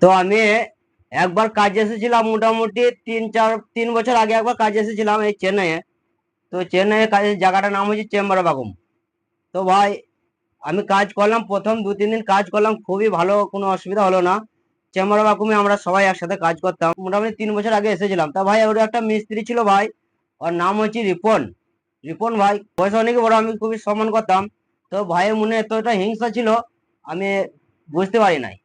তো আমি একবার কাজে এসেছিলাম, মোটামুটি 3 বছর আগে একবার কাজে এসেছিলাম এই চেন্নাইয়ে। তো চেন্নাইয়ে কাজের জায়গাটার নাম হচ্ছে চেম্বার বাগুম। তো ভাই, আমি কাজ করলাম, প্রথম 2-3 দিন কাজ করলাম, খুবই ভালো, কোনো অসুবিধা হলো না। চেম্বার বাগুমে আমরা সবাই একসাথে কাজ করতাম, মোটামুটি 3 বছর আগে এসেছিলাম। তা ভাই, ওর একটা মিস্ত্রি ছিল ভাই, ওর নাম হচ্ছে রিপন। রিপন ভাই বয়স অনেক বড়, আমি খুবই সম্মান করতাম। তো ভাইয়ের মনে এতটা হিংসা ছিল, আমি বুঝতে পারি নাই।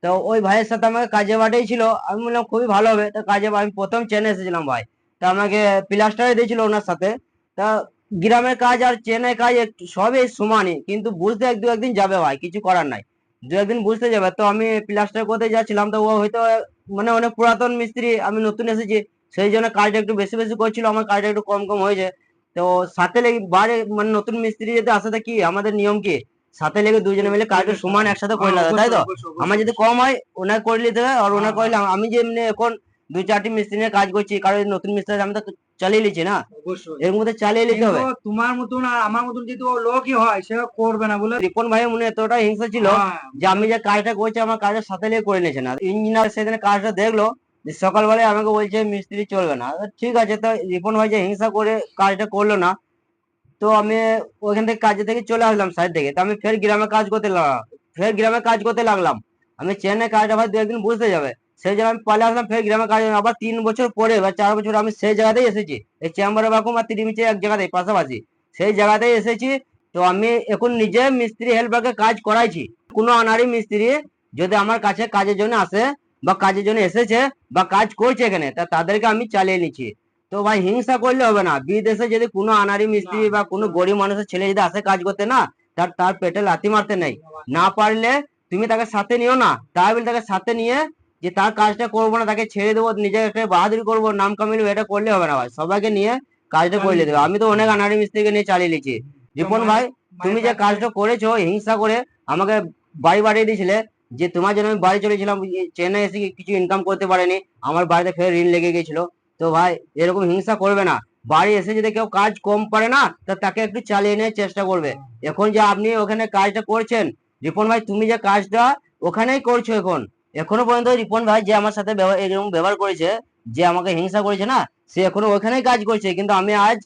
তো ওই ভাইয়ের সাথে আমাকে কাজে পাঠিয়েছিল, আমি বললাম খুবই ভালো হবে। তো কাজে আমি প্রথম চেন্নাই এসেছিলাম ভাই, তা আমাকে প্লাস্টারে দিয়েছিল ওনার সাথে। তা গ্রামের কাজ আর চেন্নাই কাজ একটু সবই সমানই, কিন্তু বুঝতে এক দু একদিন যাবে ভাই, কিছু করার নাই। দু একদিন বুঝতে যাবে। তো আমি প্লাস্টার করতে যাচ্ছিলাম, তো ও হয়তো মানে অনেক পুরাতন মিস্ত্রি, আমি নতুন এসেছি, সেই জন্য কাজটা একটু বেশি বেশি করছিল, আমার কাজটা একটু কম কম হয়েছে। তো সাথে লেগে বাড়ি মানে নতুন মিস্ত্রি যদি আসে, তা কি আমাদের নিয়ম কি, সাথে লেগে দুজনে মিলে কাজটা সমান একসাথে করে নেওয়া, তাই তো? আমার যদি কম হয় ওনার করে নিতে হবে, আর ওনার করলে আমি যে এমনি এখন 2-4টি মিস্ত্রি নিয়ে কাজ করছি, কারণ নতুন মিস্ত্রি আমি তো চালিয়ে নিচ্ছি না, এর মধ্যে চালিয়ে নিতে হবে। তোমার মতন আর আমার মতন যদি ও লোকই হয় সে করবে না বলে। রিপন ভাইয়ের মনে এতটা হিংসা ছিল যে আমি যে কাজটা করছি আমার কাজের সাথে লেগে করে নিয়েছে না। ইঞ্জিনিয়ার সেদিন কাজটা দেখলো, যে সকালবেলায় আমাকে বলছে মিস্ত্রি চলবে না। ঠিক আছে, তো রিপন ভাই যে হিংসা করে কাজটা করলো না, তো আমি ওইখান থেকে কাজে থেকে চলে আসলাম সাইড থেকে। তো আমি ফের গ্রামে কাজ করতে লাগলাম। আমি চেন্নাই কাজটা ভাই 2 একদিন বুঝতে যাবে, সেই জন্য আমি পালিয়ে আসলাম ফের গ্রামে কাজ। আবার 3 বছর পরে বা 4 বছর আমি সেই জায়গাতেই এসেছি, এই চেম্বারে বাকুম আর তিরিমিচে এক জায়গাতেই পাশাপাশি, সেই জায়গাতেই এসেছি। তো আমি এখন নিজে মিস্ত্রি হেল্পারকে কাজ করাইছি। কোনো আনারি মিস্ত্রি যদি আমার কাছে কাজের জন্য আসে বা কাজের জন্য এসেছে বা কাজ করছে এখানে, তা তাদেরকে আমি চালিয়ে নিচ্ছি। তো ভাই, হিংসা করলে হবে না। বিদেশে যদি কোনো আনারি মিস্ত্রি বা কোনো গরিব মানুষের ছেলে যদি আসে কাজ করতে, না তার তার পেটে লাথি মারতে নেই। না পারলে তুমি তাকে সাথে নিও না, তাই বলে তাকে সাথে নিয়ে যে তার কাজটা করবো না, তাকে ছেড়ে দেবো, নিজের একটা বাহাদুরি করবো, নাম কামিয়ে নেবো, এটা করলে হবে না ভাই। সবাইকে নিয়ে কাজটা করে দেবে। আমি তো অনেক আনারি মিস্ত্রিকে নিয়ে চালিয়ে নিচ্ছি। রিপন ভাই, তুমি যে কাজটা করেছো হিংসা করে, আমাকে বাড়ি বাড়িয়ে দিয়েছিলে, যে তোমার জন্য আমি বাড়ি চলেছিলাম, চেন্নাই এসে কিছু ইনকাম করতে পারেনি, আমার বাড়িতে ফের ঋণ লেগে গেছিল। তো ভাই, এরকম হিংসা করবে না। বাড়ি এসে যদি কেউ কাজ কম পারে না, তা তাকে একটু চালিয়ে নেওয়ার চেষ্টা করবে। এখন যে আপনি ওখানে কাজটা করছেন, রিপন ভাই, তুমি যে কাজটা ওখানেই করছো এখন, এখনো পর্যন্ত রিপন ভাই যে আমার সাথে এরকম ব্যবহার করেছে, যে আমাকে হিংসা করেছে না, সে এখনো ওখানেই কাজ করছে। কিন্তু আমি আজ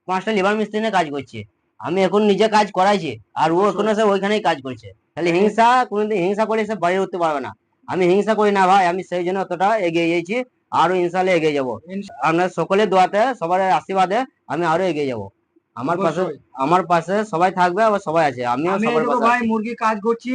5টা লেবার মিস্ত্রি নিয়ে কাজ করছি, আমি এখন নিজে কাজ করাইছি, আর ও এখনো সে ওইখানেই কাজ করছে। তাহলে হিংসা কোনদিন, হিংসা করে সে বাইরে উঠতে পারবে না। আমি হিংসা করি না ভাই, আমি সেই জন্য অতটা এগিয়ে গেছি, আরো ইনশাল্লাহ এগিয়ে যাবো। আপনার সকলের দোয়াতে, সবার আশীর্বাদে আমি আরো এগিয়ে যাব। আমার পাশে, অবশ্যই আমার পাশে সবাই থাকবে, আবার সবাই আছে, আমিও আমি সবার এই দেখো পাশে ভাই আছি। মুরগি কাজ করছি,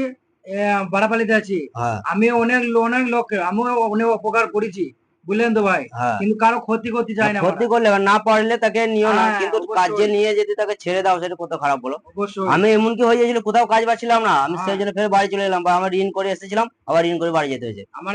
বাড়াপালিতে আছি। হ্যাঁ, আমি অনেক অনেক লোককে আমিও অনেক উপকার করেছি, বুঝলেন তো ভাই। হ্যাঁ। কিন্তু কারো ক্ষতি করতে না, চাই না ক্ষতি আমরা। করলে হবে, না পারলে তাকে নিও না, হ্যাঁ কিন্তু কাজে অবশ্যই নিয়ে যদি তাকে ছেড়ে দাও, সেটা কত খারাপ বলো। অবশ্যই। আমি এমনকি হয়ে গেছিল, কোথাও কাজ পাচ্ছিলাম না, আমি হ্যাঁ সেই জন্য ফের বাড়ি চলে এলাম, বা আমার ঋণ করে এসেছিলাম, আবার ঋণ করে বাড়ি যেতে হয়েছে। আমার